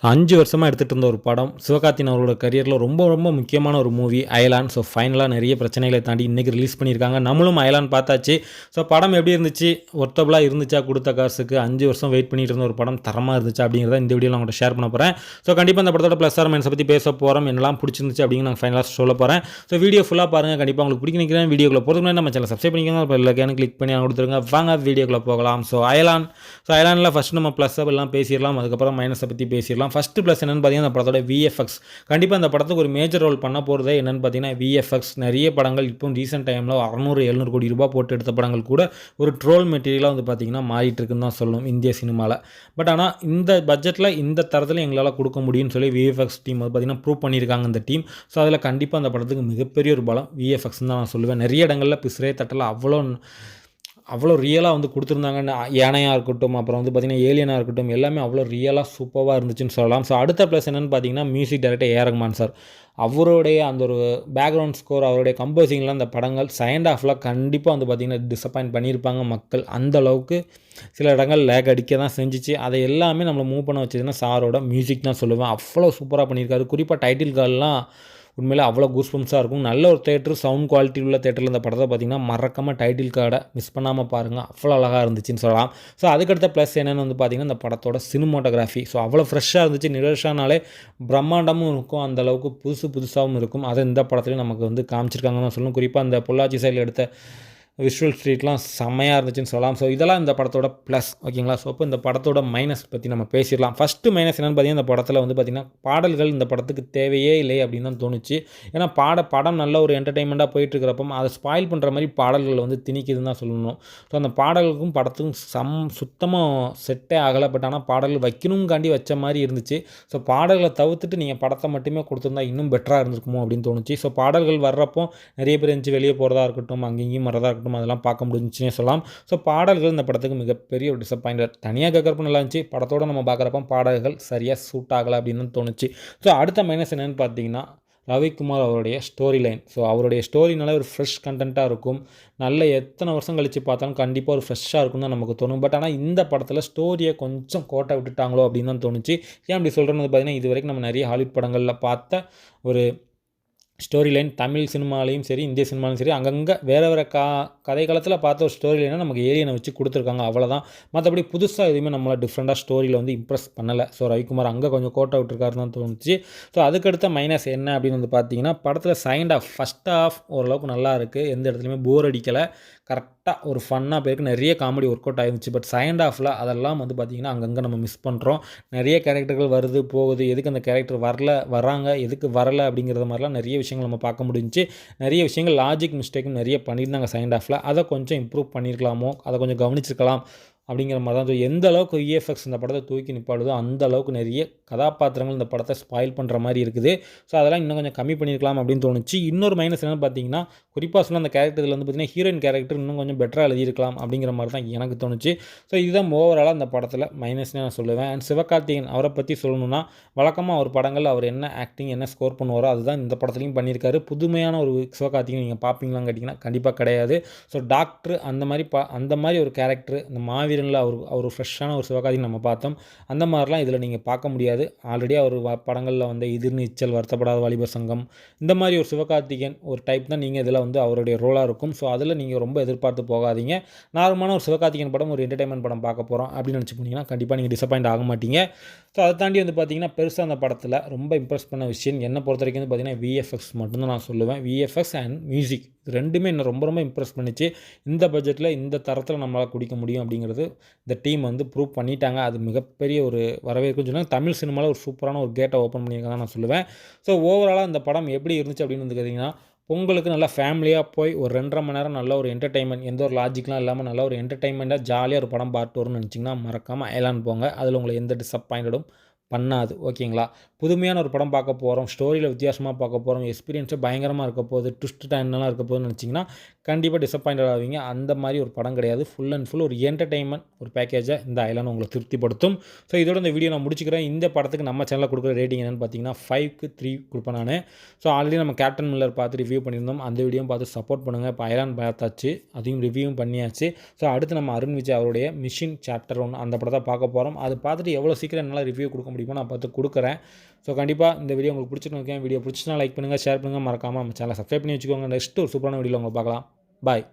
5 வருஷமா எடுத்துட்டு இருந்த ஒரு படம். சிவகார்த்திகேயன் அவரோட கரியர்ல ரொம்ப ரொம்ப முக்கியமான ஒரு மூவி அயலான். ஸோ ஃபைனலா நெறைய பிரச்சனைகள தாண்டி இன்னைக்கு ரிலீஸ் பண்ணியிருக்காங்க. நம்மளும் அயலான் பார்த்தாச்சு. ஸோ படம் எப்படி இருந்துச்சு? ஒர்த்தபுளா இருந்துச்சா? குடுத்த காசுக்கு 5 வருஷம் வெயிட் பண்ணிட்டு இருந்த ஒரு படம் தரமா இருந்துச்சா? அப்படிங்கிறத இந்த வீடியோல உங்கள்ட்ட ஷேர் பண்ண போறேன். ஸோ கண்டிப்பா இந்த படத்தோட ப்ளஸ் ஆர் மைனஸ பத்தி பேச போறோம். என்னலாம் புடிச்சிருந்துச்சு அப்படிங்கிறத நான் ஃபைனலா சொல்லப் போறேன். ஸோ வீடியோ ஃபுல்லா பாருங்க. கண்டிப்பா உங்களுக்கு பிடிக்கும்னு நினைக்கிறேன். வீடியோக்குள்ள போறதுக்கு முன்னாடி நம்ம சேனலை சப்ஸ்கிரைப் பண்ணிக்கோங்க. பெல் ஐகானை கிளிக் பண்ணி கொடுத்துருங்க. வாங்க வீடியோக்குள்ள போகலாம். அயலான்ல ஃபர்ஸ்ட் நம்ம ப்ளஸ் எல்லாம் பேசிடலாம். அதுக்கப்புறம் மைனஸை பற்றி பேசிடலாம். ஃபர்ஸ்ட் ப்ளஸ் என்னன்னு பார்த்தீங்கன்னா, அந்த படத்தோட விஎஃப்எக்ஸ். கண்டிப்பாக அந்த படத்துக்கு ஒரு மேஜர் ரோல் பண்ண போகிறதே என்னன்னு பார்த்தீங்கன்னா விஎஃப்எக்ஸ். நிறைய படங்கள் இப்போ ரீசெண்ட் டைமில் 600-700 கோடி ரூபாய் போட்டு எடுத்த படங்கள் கூட ஒரு ட்ரோல் மெட்டீரியலாக வந்து பார்த்தீங்கன்னா மாறிட்டு இருக்குன்னு தான் சொல்லணும் இந்திய சினிமாவில். பட் ஆனால் இந்த பட்ஜெட்டில் இந்த தரத்தில் எங்களால் கொடுக்க முடியும்னு சொல்லி விஎஃப்எக்ஸ் டீம் வந்து பார்த்தீங்கன்னா ப்ரூவ் பண்ணியிருக்காங்க இந்த டீம். ஸோ அதில் கண்டிப்பாக அந்த படத்துக்கு மிகப்பெரிய ஒரு பலம் விஎஃப்எக்ஸ் தான் நான் சொல்லுவேன். நிறைய இடங்களில் பிசுரே தட்டல அவ்வளோ ரியலாக வந்து கொடுத்துருந்தாங்கன்னு. யானையாக இருக்கட்டும், அப்புறம் வந்து பார்த்திங்கன்னா ஏலியனாக இருக்கட்டும், எல்லாமே அவ்வளோ ரியலாக சூப்பராக இருந்துச்சுன்னு சொல்லலாம். ஸோ அடுத்த ப்ளஸ் என்னென்னு பார்த்தீங்கன்னா music director A R Rahman sir. அவருடைய அந்த ஒரு பேக்ரவுண்ட் ஸ்கோர், அவருடைய கம்போசிங்லாம் அந்த படங்கள் செகண்ட் ஹாஃபில் கண்டிப்பாக வந்து பார்த்திங்கன்னா டிசப்பாயின்ட் பண்ணியிருப்பாங்க மக்கள். அந்த அளவுக்கு சில இடங்கள் லேக் அடிக்க தான் செஞ்சிச்சு. அதை எல்லாமே நம்மளை மூவ் பண்ண வச்சதுன்னா சாரோட மியூசிக் தான் சொல்லுவேன். அவ்வளோ சூப்பராக பண்ணியிருக்காரு. குறிப்பாக டைட்டில் கால்லாம் உண்மையிலே அவ்வளோ கூஸ்பம்ஸாக இருக்கும். நல்ல ஒரு தேட்டர், சவுண்ட் குவாலிட்டி உள்ள தேட்டரில் இந்த படத்தை பார்த்திங்கன்னா மறக்காமல் டைட்டில் கார்டை மிஸ் பண்ணாமல் பாருங்கள். அவ்வளோ அழகாக இருந்துச்சுன்னு சொல்லலாம். ஸோ அதுக்கடுத்த ப்ளஸ் என்னென்னு வந்து பார்த்திங்கன்னா இந்த படத்தோட சினிமோட்டோகிராஃபி. ஸோ அவ்வளோ ஃப்ரெஷ்ஷாக இருந்துச்சு. நிரஷானாலே பிரம்மாண்டமும் இருக்கும், அந்தளவுக்கு புதுசாகவும் இருக்கும். அதை இந்த படத்துலேயும் நமக்கு வந்து காமிச்சிருக்காங்கன்னு தான் சொல்லணும். குறிப்பாக அந்த பொள்ளாச்சி சைடில் எடுத்த விஷுவல் ஸ்ட்ரீட்லாம் செம்மையாக இருந்துச்சுன்னு சொல்லலாம். ஸோ இதெல்லாம் இந்த படத்தோட ப்ளஸ். ஓகேங்களா? ஸோ இப்போ இந்த படத்தோட மைனஸ் பற்றி நம்ம பேசிடலாம். ஃபஸ்ட்டு மைனஸ் என்னென்னு பார்த்தீங்கன்னா, இந்த படத்தில் வந்து பார்த்திங்கன்னா பாடல்கள் இந்த படத்துக்கு தேவையே இல்லை அப்படின்னு தான் தோணுச்சு. ஏன்னா படம் நல்ல ஒரு என்டர்டெயின்மெண்ட்டாக போயிட்டுருக்கிறப்போ அதை ஸ்பாயில் பண்ணுற மாதிரி பாடல்கள் வந்து திணிக்குதுன்னு தான் சொல்லணும். ஸோ அந்த பாடல்களுக்கும் படத்துக்கும் சுத்தமாக செட்டே ஆகலை. பட் ஆனால் பாடல்கள் வைக்கணுங்காண்டி வச்ச மாதிரி இருந்துச்சு. ஸோ பாடல்களை தவிர்த்துட்டு நீங்கள் படத்தை மட்டுமே கொடுத்துருந்தா இன்னும் பெட்டராக இருந்திருக்குமோ அப்படின்னு தோணுச்சு. ஸோ பாடல்கள் வர்றப்போ நிறைய பேர் இருந்துச்சு, வெளியே போகிறதா இருக்கட்டும், அங்கேயும் வரதா இருக்கட்டும், அதெல்லாம் பார்க்க முடிஞ்சுன்னே சொல்லலாம். ஸோ பாடல்கள் இந்த படத்துக்கு மிகப்பெரிய ஒரு டிசப்பாயிண்டட். தனியாக கேட்குறப்ப நல்லா இருந்துச்சு, படத்தோடு நம்ம பார்க்குறப்ப பாடல்கள் சரியாக சூட் ஆகலை அப்படின்னு தோணுச்சு. ஸோ அடுத்த மைனஸ் என்னென்னு பார்த்தீங்கன்னா ரவிக்குமார் அவருடைய ஸ்டோரி லைன். ஸோ அவருடைய ஸ்டோரினால ஒரு ஃப்ரெஷ் கண்டென்ட்டாக இருக்கும். நல்ல எத்தனை வருஷம் கழித்து பார்த்தாலும் கண்டிப்பாக ஒரு ஃப்ரெஷ்ஷாக இருக்கும்னு தான் நமக்கு தோணும். பட் ஆனால் இந்த படத்தில் ஸ்டோரியை கொஞ்சம் கோட்டை விட்டுட்டாங்களோ அப்படின்னு தான் தோணுச்சு. ஏன் அப்படி சொல்கிறேன்னு பார்த்தீங்கன்னா, இது வரைக்கும் நம்ம நிறைய ஹாலிவுட் படங்களில் பார்த்த ஒரு ஸ்டோரி லைன் தமிழ் சினிமாலையும் சரி, இந்திய சினிமாலையும் சரி, அங்கங்கே வேறு கதை காலத்தில் பார்த்த ஒரு ஸ்டோரி லைனை நமக்கு ஏலியனை வச்சு கொடுத்துருக்காங்க, அவ்வளோதான். மற்றபடி புதுசாக எதுவுமே நம்மளை டிஃப்ரெண்ட்டாக ஸ்டோரியில் வந்து இம்ப்ரெஸ் பண்ணலை. ஸோ ரவிக்குமார் அங்கே கொஞ்சம் கோட்டை விட்டுருக்காருன்னு தான் தோணுச்சு. ஸோ அதுக்கடுத்த மைனஸ் என்ன அப்படின்னு வந்து பார்த்தீங்கன்னா, படத்தில் செகண்ட் ஹாஃப், ஃபஸ்ட் ஹாஃப் ஓரளவுக்கு நல்லா இருக்குது, எந்த இடத்துலையுமே போர் அடிக்கலை, கரெக்டாக ஒரு ஃபன்னாக போயிருக்கு, நிறைய காமெடி ஒர்க் அவுட் ஆகிருந்துச்சு. பட் செகண்ட் ஹாஃபில் அதெல்லாம் வந்து பார்த்திங்கன்னா அங்கங்கே நம்ம மிஸ் பண்ணுறோம். நிறைய கேரக்டர்கள் வருது போகுது, எதுக்கு அந்த கேரக்டர் வராங்க, எதுக்கு வரலை அப்படிங்கிறது மாதிரிலாம் நிறைய விஷயங்கள் நம்ம பார்க்க முடிஞ்சிச்சு. நிறைய விஷயங்கள் லாஜிக் மிஸ்டேக்கும் நிறைய பண்ணியிருந்தாங்க செகண்ட் ஹாஃபில். அதை கொஞ்சம் இம்ப்ரூவ் பண்ணியிருக்கலாமோ, அதை கொஞ்சம் கவனிச்சிருக்கலாம் அப்படிங்கிற மாதிரி தான். எந்த அளவுக்கு விஎஃப்எக்ஸ் இந்த படத்தை தூக்கி நிப்பாடுதோ அந்த அளவுக்கு நிறைய கதாபாத்திரங்கள் இந்த படத்தை ஸ்பாயில் பண்ணுற மாதிரி இருக்குது. ஸோ அதெல்லாம் இன்னும் கொஞ்சம் கம்மி பண்ணியிருக்கலாம் அப்படின்னு தோணுச்சு. இன்னொரு மைனஸ் என்னென்னு பார்த்தீங்கன்னா, குறிப்பாக சொன்ன அந்த கேரக்டரில் வந்து பார்த்திங்கன்னா ஹீரோயின் கேரக்டர் இன்னும் கொஞ்சம் பெட்டராக எழுதியிருக்கலாம் அப்படிங்கிற மாதிரி தான் எனக்கு தோணுச்சு. ஸோ இதுதான் ஓவராலாக அந்த படத்தில் மைனஸ்னே நான் சொல்லுவேன். அண்ட் சிவகார்த்திகேயன் அவரை பற்றி சொல்லணும்னா, வழக்கமாக அவர் படங்கள் அவர் என்ன ஆக்டிங் என்ன ஸ்கோர் பண்ணுவாரோ அதுதான் இந்த படத்துலையும் பண்ணியிருக்காரு. புதுமையான ஒரு சிவகார்த்திகேயன் நீங்கள் பார்ப்பீங்களான்னு கேட்டிங்கன்னா கண்டிப்பாக கிடையாது. ஸோ டாக்டர் அந்த மாதிரி ஒரு கேரக்டர் இந்த மாவீரனில் அவர் ஃப்ரெஷ்ஷான ஒரு சிவகார்த்திகேயன் நம்ம பார்த்தோம். அந்த மாதிரிலாம் இதில் நீங்கள் பார்க்க முடியாது. ஆல்ரெடி அவர் படங்களில் வந்து எதிர்நீச்சல், வருத்தப்படாத வாலிபர் சங்கம், இந்த மாதிரி ஒரு சிவகார்த்திகேயன் ஒரு டைப் தான் நீங்கள் இதில் வந்து அவருடைய ரோலாக இருக்கும். ஸோ அதில் நீங்கள் ரொம்ப எதிர்பார்த்து போகாதீங்க. நார்மலான ஒரு சிவகார்த்திகேயன் படம், ஒரு என்டர்டைன்மெண்ட் படம் பார்க்க போகிறோம் அப்படின்னு நினச்சி போனீங்கன்னா கண்டிப்பாக நீங்கள் டிசப்பாயிண்ட் ஆக மாட்டீங்க. ஸோ அதை தாண்டி வந்து பார்த்தீங்கன்னா பெருசாக அந்த படத்தில் ரொம்ப இம்ப்ரெஸ் பண்ண விஷயம் என்னை பொறுத்த வரைக்கும் வந்து பார்த்தீங்கன்னா விஎஃப்எக்ஸ் மட்டும்தான் நான் சொல்லுவேன். விஎஃப்எக்ஸ் அண்ட் மியூசிக் ரெண்டுமே என்ன ரொம்ப ரொம்ப இம்ப்ரெஸ் பண்ணிச்சு. இந்த பட்ஜெட்டில் இந்த தரத்தில் நம்மளால் குடிக்க முடியும் அப்படிங்கிறது இந்த டீம் வந்து ப்ரூவ் பண்ணிட்டாங்க. அது மிகப்பெரிய ஒரு வரவேற்குன்னு சொன்னாங்க. தமிழ் சினிமாவில் ஒரு சூப்பரான ஒரு கேட்டை ஓப்பன் பண்ணியிருக்காங்க நான் சொல்லுவேன். ஸோ ஓவராலாக இந்த படம் எப்படி இருந்துச்சு அப்படின்னு வந்து கேட்டிங்கன்னா, பொங்கலுக்கு நல்லா ஃபேமிலியாக போய் ஒரு 2.5 மணி நேரம் நல்ல ஒரு என்டர்டைன்மெண்ட், எந்த ஒரு லாஜிக்லாம் இல்லாமல் நல்ல ஒரு என்டர்டைன்மெண்ட்டாக ஜாலியாக ஒரு படம் பார்த்து வரும்னு நினச்சிங்கன்னா மறக்காமல் அயலான் போங்க. அதில் உங்களை எந்த டிசப்பாயிண்டடும் பண்ணாது. ஓகேங்களா? புதுமையான ஒரு படம் பார்க்க போகிறோம், ஸ்டோரியில் வித்தியாசமாக பார்க்க போகிறோம், எக்ஸ்பீரியன்ஸே பயங்கரமாக இருக்க போகுது, ட்விஸ்ட் டைம்லாம் இருக்க போகுதுன்னு நினச்சிங்கன்னா கண்டிப்பாக டிசப்பாயிண்டட் ஆவீங்க. அந்த மாதிரி ஒரு படம் கிடையாது. ஃபுல் அண்ட் ஃபுல் ஒரு என்டர்டைன்மெண்ட் ஒரு பேக்கேஜாக இந்த அயலான் உங்களை திருப்திப்படுத்தும். ஸோ இதோட இந்த வீடியோ நான் முடிச்சுக்கிறேன். இந்த படத்துக்கு நம்ம சேனலில் கொடுக்குற ரேட்டிங் என்னென்னு பார்த்தீங்கன்னா 5க்கு 3 கொடுப்பேன் நான். ஸோ ஆல்ரெடி நம்ம கேப்டன் மில்லர் பார்த்து ரிவ்யூ பண்ணியிருந்தோம், அந்த வீடியோவும் பார்த்து சப்போர்ட் பண்ணுங்கள். இப்போ அயலான் பார்த்தாச்சு, அதையும் ரிவ்யூவும் பண்ணியாச்சு. ஸோ அடுத்து நம்ம அருண் விஜய் அவருடைய மிஷின் சாப்டர் 1 அந்த படத்தை பார்க்க போகிறோம். அது பார்த்துட்டு எவ்வளோ சீக்கிரம் என்னால் ரிவ்யூ கொடுக்க முடியுமோ நான் பார்த்து கொடுக்குறேன். ஸோ கண்டிப்பாக இந்த வீடியோ உங்களுக்கு பிடிச்சிருக்கேன். வீடியோ பிடிச்சினா லைக் பண்ணுங்கள், ஷேர் பண்ணுங்கள், மறக்காமல் நம்ம சேனலை சப்ஸ்கிரைப் பண்ணி வச்சுக்கோங்க. நெக்ஸ்ட்டு ஒரு சூப்பரான வீடியோவில் உங்களை பார்க்கலாம். பாய்.